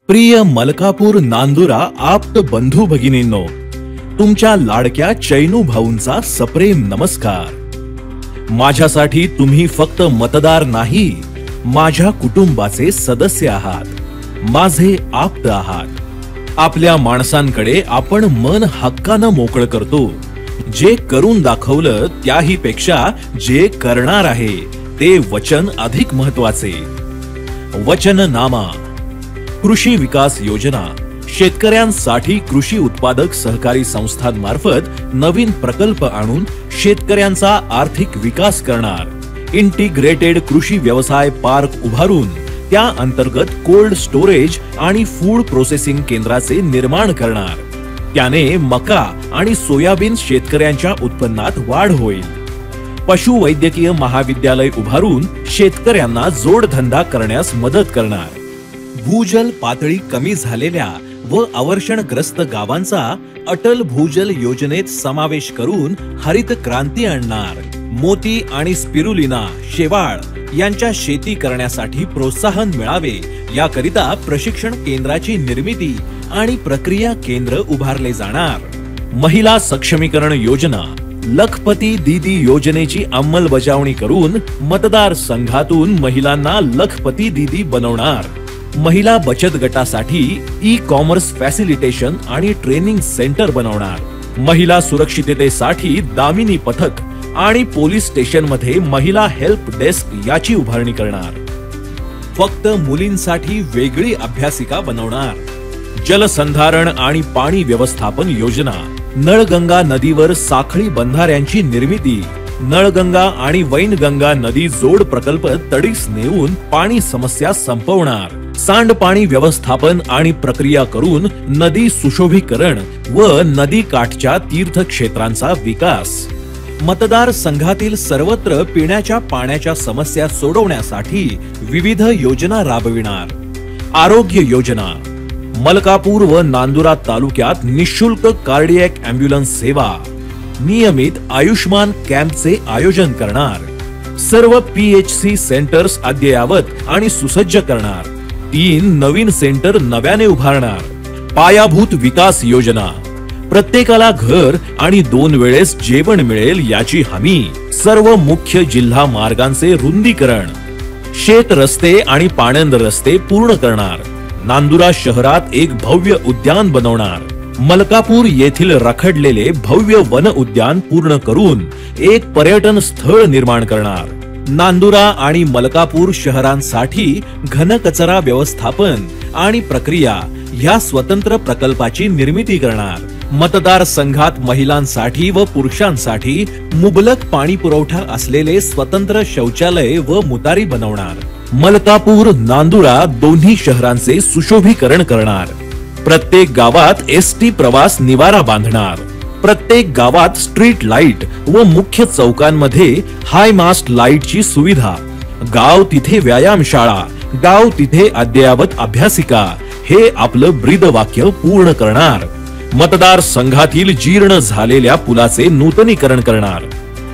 प्रिय मलकापूर नांदुरा आप्त बंधू भगिनींनो, तुमच्या लाडक्या चैनू भाऊंचा सप्रेम नमस्कार। माझ्यासाठी तुम्ही फक्त मतदार नाही, माझ्या कुटुंबाचे सदस्य आहात, माझे आप्त आहात। आपल्या माणसांकडे आपण मन हक्कानं मोकळं करतो। जे करून दाखवलं त्याही पेक्षा जे करणार आहे ते वचन अधिक महत्त्वाचे। वचननामा कृषी विकास योजना शेतकऱ्यांसाठी कृषी उत्पादक सहकारी संस्थांमार्फत नवीन प्रकल्प आणून शेतकऱ्यांचा आर्थिक विकास करणार। इंटिग्रेटेड कृषी व्यवसाय पार्क उभारून त्या अंतर्गत कोल्ड स्टोरेज आणि फूड प्रोसेसिंग केंद्राचे निर्माण करणार। त्याने मका आणि सोयाबीन शेतकऱ्यांच्या उत्पन्नात वाढ होईल। पशुवैद्यकीय महाविद्यालय उभारून शेतकऱ्यांना जोडधंदा करण्यास मदत करणार। भूजल पातळी कमी झालेल्या व अवर्षणग्रस्त गावांचा अटल भूजल योजनेत समावेश करून हरित क्रांती आणणार। मोती आणि स्पिरुलिना शेवाळ यांच्या शेती करण्यासाठी प्रोत्साहन मिळावे याकरिता प्रशिक्षण केंद्राची निर्मिती आणि प्रक्रिया केंद्र उभारले जाणार। महिला सक्षमीकरण योजना लखपती दीदी योजनेची अंमलबजावणी करून मतदार संघातून महिलांना लखपती दीदी बनवणार। महिला बचत गटासाठी ई कॉमर्स फॅसिलिटेशन आणि ट्रेनिंग सेंटर बनवणार। महिला सुरक्षिततेसाठी दामिनी पथक आणि पोलीस स्टेशन मध्ये महिला हेल्प डेस्क याची उभारणी करणार। फक्त मुलींसाठी वेगळी अभ्यासिका बनवणार। जलसंधारण आणि पाणी व्यवस्थापन योजना नळगंगा नदीवर साखळी बंधाऱ्यांची निर्मिती। नळगंगा आणि वैनगंगा नदी जोड प्रकल्प तडीस नेऊन पाणी समस्या संपवणार। सांडपाणी व्यवस्थापन आणि प्रक्रिया करून नदी सुशोभीकरण व नदी काठच्या तीर्थक्षेत्रांचा विकास। मतदार संघातील सर्वत्र पिण्याच्या पाण्याच्या समस्या सोडवण्यासाठी विविध योजना राबविणार। आरोग्य योजना मलकापूर व नांदुरा तालुक्यात निशुल्क कार्डियक अँब्युलन्स सेवा, नियमित आयुष्मान कॅम्पचे आयोजन करणार। सर्व PHC सेंटर्स अद्ययावत आणि सुसज्ज करणार। 3 नवीन सेंटर नव्याने उभारणार। पायाभूत विकास योजना प्रत्येकाला घर आणि 2 वेळेस जेवण मिळेल याची हमी। सर्व मुख्य जिल्हा मार्गांचे रुंदीकरण, शेत रस्ते आणि पाणंद रस्ते पूर्ण करणार। नांदुरा शहरात एक भव्य उद्यान बनवणार। मलकापूर येथील रखडलेले भव्य वन उद्यान पूर्ण करून एक पर्यटन स्थळ निर्माण करणार। नांदुरा आणि मलकापूर शहरांसाठी घनकचरा व्यवस्थापन आणि प्रक्रिया ह्या स्वतंत्र प्रकल्पाची निर्मिती करणार। मतदार संघात महिलांसाठी व पुरुषांसाठी मुबलक पाणी पुरवठा असलेले स्वतंत्र शौचालय व मुतारी बनवणार। मलकापूर नांदुरा दोन्ही शहरांचे सुशोभीकरण करणार। प्रत्येक गावात ST प्रवास निवारा बांधणार। प्रत्येक गावात स्ट्रीट लाईट व मुख्य चौकांमध्ये हाय मास्ट लाईटची सुविधा। गाव तिथे व्यायामशाळा, गाव तिथे अद्ययावत अभ्यासिका हे आपलं ब्रीदवाक्य पूर्ण करणार। मतदार संघातील जीर्ण झालेल्या पुलाचे नूतनीकरण करणार।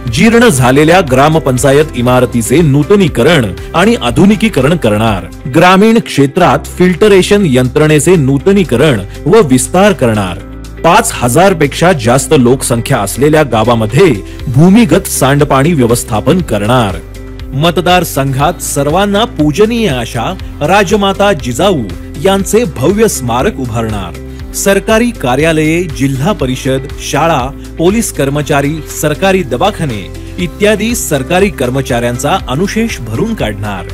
जीर्ण झालेल्या ग्रामपंचायत इमारतीचे नूतनीकरण आणि आधुनिकीकरण करणार। ग्रामीण क्षेत्रात फिल्टरेशन यंत्रणेचे नूतनीकरण व विस्तार करणार। 5000 पेक्षा जास्त लोकसंख्या असलेल्या गावामध्ये भूमिगत सांडपाणी व्यवस्थापन करणार। मतदार संघात सर्वांना पूजनीय अशा राजमाता जिजाऊ यांचे भव्य स्मारक उभारणार। सरकारी कार्यालये, जिल्हा परिषद, शाळा, पोलीस कर्मचारी, सरकारी दवाखाने इत्यादी सरकारी कर्मचाऱ्यांचा अनुशेष भरून काढणार।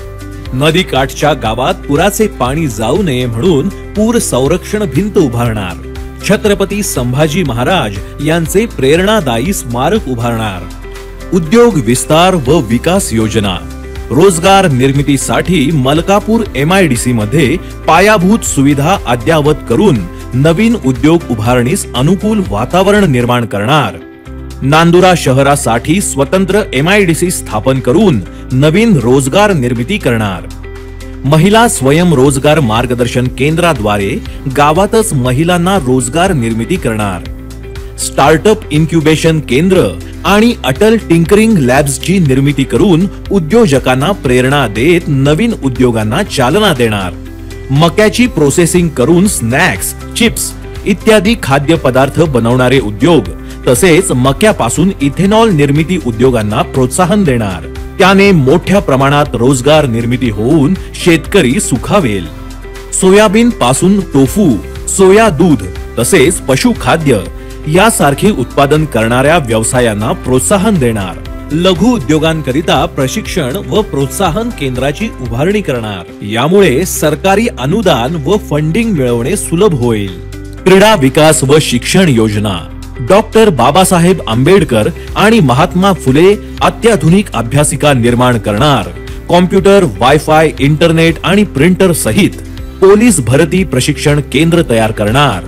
नदी काठच्या गावात पुराचे पाणी जाऊ नये म्हणून पूर संरक्षण भिंत उभारणार। छत्रपती संभाजी महाराज यांचे प्रेरणादायी स्मारक उभारणार। उद्योग विस्तार व विकास योजना रोजगार निर्मितीसाठी मलकापूर MIDC मध्ये पायाभूत सुविधा अद्ययावत करून नवीन उद्योग उभारणीस अनुकूल वातावरण निर्माण करणार। नांदुरा शहरासाठी स्वतंत्र MIDC स्थापन करून नवीन रोजगार निर्मिती करणार। महिला स्वयंरोजगार मार्गदर्शन केंद्राद्वारे गावातच महिलांना रोजगार निर्मिती करणार। स्टार्टअप इन्क्युबेशन केंद्र आणि अटल टिंकरिंग लॅब्सची निर्मिती करून उद्योजकांना प्रेरणा देत नवीन उद्योगांना चालना देणार। मक्याची प्रोसेसिंग करून स्नॅक्स, चिप्स इत्यादी खाद्य पदार्थ बनवणारे उद्योग तसेच मक्यापासून इथेनॉल निर्मिती उद्योगांना प्रोत्साहन देणार. त्याने मोठ्या प्रमाणात रोजगार निर्मिती होऊन शेतकरी सुखावेल. सोयाबीन पासून टोफू, सोया दूध तसेच पशुखाद्य यासारखे उत्पादन करणाऱ्या व्यवसायांना प्रोत्साहन देणार. लघु उद्योगांकरिता प्रशिक्षण व प्रोत्साहन केंद्राची उभारणी करणार. यामुळे सरकारी अनुदान व फंडिंग मिळवणे सुलभ होईल. क्रीडा विकास व शिक्षण योजना. डॉक्टर बाबासाहेब आंबेडकर आणि महात्मा फुले अत्याधुनिक अभ्यासिका निर्माण करणार. कॉम्प्युटर, वायफाय, इंटरनेट आणि प्रिंटर सहित पोलीस भरती प्रशिक्षण केंद्र तयार करणार.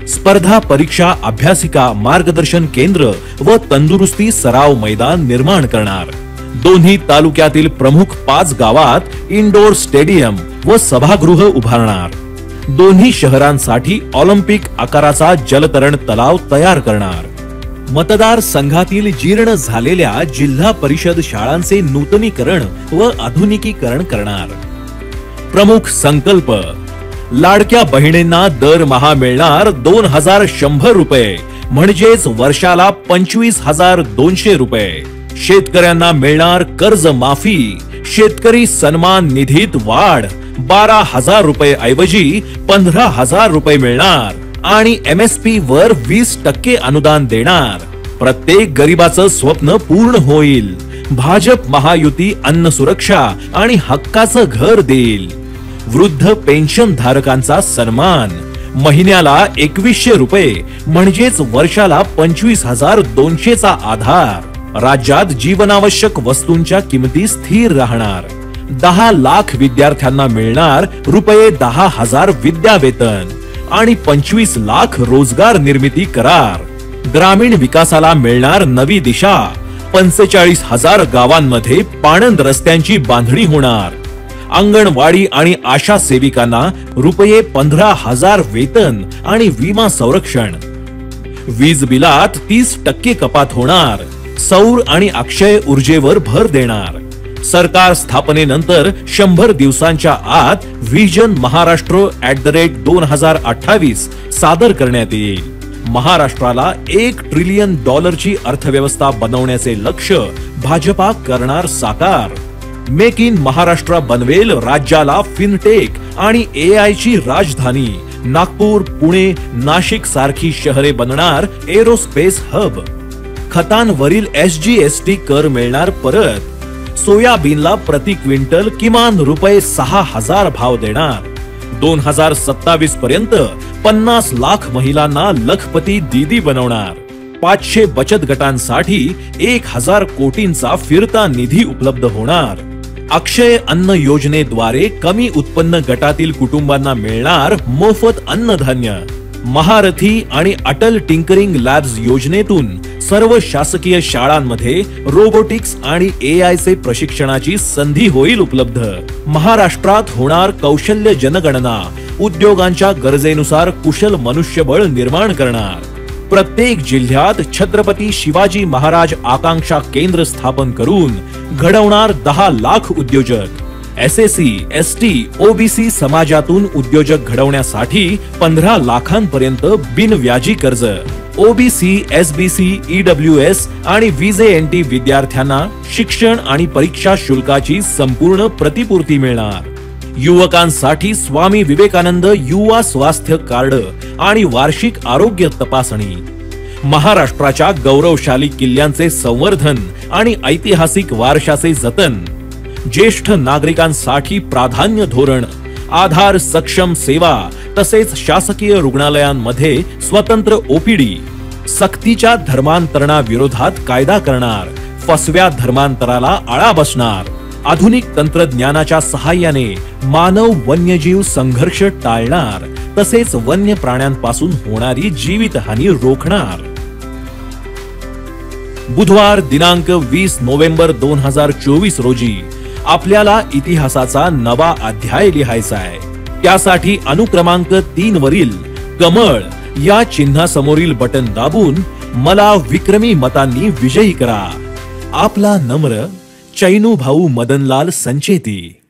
स्पर्धा परीक्षा अभ्यासिका मार्गदर्शन केंद्र व तंदुरुस्ती सराव मैदान निर्माण करणार. दोन्ही तालुक्यातील प्रमुख 5 गावात इंडोर स्टेडियम व सभागृह उभारणार. दोन्ही शहरांसाठी ऑलिम्पिक आकाराचा जलतरण तलाव तयार करणार. मतदार संघातील जीर्ण झालेल्या जिल्हा परिषद शाळांचे नूतनीकरण व आधुनिकीकरण करणार. प्रमुख संकल्प. लाडक्या बहिणींना दरमहा मिळणार 2100 रुपये म्हणजेच वर्षाला 25,200 रुपये. शेतकऱ्यांना मिळणार कर्ज माफी. शेतकरी सन्मान निधीत वाढ. 12,000 रुपये ऐवजी 15,000 रुपये मिळणार आणि MSP वर 20% अनुदान देणार. प्रत्येक गरीबाचं स्वप्न पूर्ण होईल. भाजप महायुती अन्न सुरक्षा आणि हक्काचं घर देईल. वृद्ध पेन्शन धारकांचा सन्मान. महिन्याला 2100 रुपये म्हणजेच वर्षाला 25,200 चा आधार. राज्यात जीवनावश्यक वस्तूंच्या किमती स्थिर राहणार. 10 लाख विद्यार्थ्यांना मिळणार रुपये 10,000 विद्यावेतन आणि 25 लाख रोजगार निर्मिती करार. ग्रामीण विकासाला मिळणार नवी दिशा. 45,000 गावांमध्ये पाणंद रस्त्यांची बांधणी होणार. अंगणवाडी आणि आशा सेविकांना रुपये 15,000 वेतन आणि विमा संरक्षण. वीज बिलात 30% कपात होणार. सौर आणि अक्षय ऊर्जेवर भर देणार. सरकार स्थापनेनंतर 100 दिवसांच्या आत व्हिजन महाराष्ट्र @2028 सादर करण्यात येईल. महाराष्ट्राला $1 ट्रिलियन ची अर्थव्यवस्था बनवण्याचे लक्ष्य भाजपा करणार साकार. मेक इन महाराष्ट्र बनवेल राज्याला फिनटेक आणि AI ची राजधानी. नागपूर, पुणे, नाशिक सारखी शहरे बनणार एरोस्पेस हब. खतांवरील SGST कर मिळणार परत. सोयाबीनला प्रति क्विंटल किमान रुपये 6,000 भाव देणार. 2027 पर्यंत 50 लाख महिलांना लखपती दीदी बनवणार. 500 बचत गटांसाठी 1,000 कोटींचा फिरता निधी उपलब्ध होणार. अक्षय अन्न योजनेद्वारे कमी उत्पन्न गटातील कुटुंबांना मिळणार मोफत अन्नधान्य. महारथी आणि अटल टिंकरिंग लॅब्स योजनेतून सर्व शासकीय शाळांमध्ये रोबोटिक्स आणि AI चे प्रशिक्षणाची संधी होईल उपलब्ध. महाराष्ट्रात होणार कौशल्य जनगणना. उद्योगांच्या गरजेनुसार कुशल मनुष्यबळ निर्माण करणार. प्रत्येक जिल्ह्यात छत्रपती शिवाजी महाराज आकांक्षा केंद्र स्थापन करून घडवणार 10 लाख उद्योजक. SSC, ST, OBC समाजातून उद्योजक घडवण्यासाठी 15 लाखांपर्यंत बिनव्याजी कर्ज. OBC, SBC, EWS आणि VJNT विद्यार्थ्यांना शिक्षण आणि परीक्षा शुल्काची संपूर्ण प्रतिपूर्ती मिळणार. युवकांसाठी स्वामी विवेकानंद युवा स्वास्थ्य कार्ड आणि वार्षिक आरोग्य तपासणी. महाराष्ट्राच्या गौरवशाली किल्ल्यांचे संवर्धन आणि ऐतिहासिक वारशाचे जतन. ज्येष्ठ नागरिकांसाठी प्राधान्य धोरण. आधार सक्षम सेवा तसेच शासकीय रुग्णालयांमध्ये स्वतंत्र OPD. सक्तीच्या धर्मांतरणाविरोधात कायदा करणार. फसव्या धर्मांतराला आळा बसणार. आधुनिक तंत्रज्ञानाच्या सहाय्याने मानव वन्यजीव संघर्ष टाळणार तसेच वन्य प्राण्यांपासून होणारी जीवितहानी रोखणार. बुधवार दिनांक 20 नोव्हेंबर 2024 रोजी आपल्याला इतिहासाचा नवा अध्याय लिहायचा आहे. त्यासाठी अनुक्रमांक 3 वरील कमळ या चिन्हासमोरील बटन दाबून मला विक्रमी मतांनी विजयी करा. आपला नम्र चैनू भाऊ मदनलाल संचेती.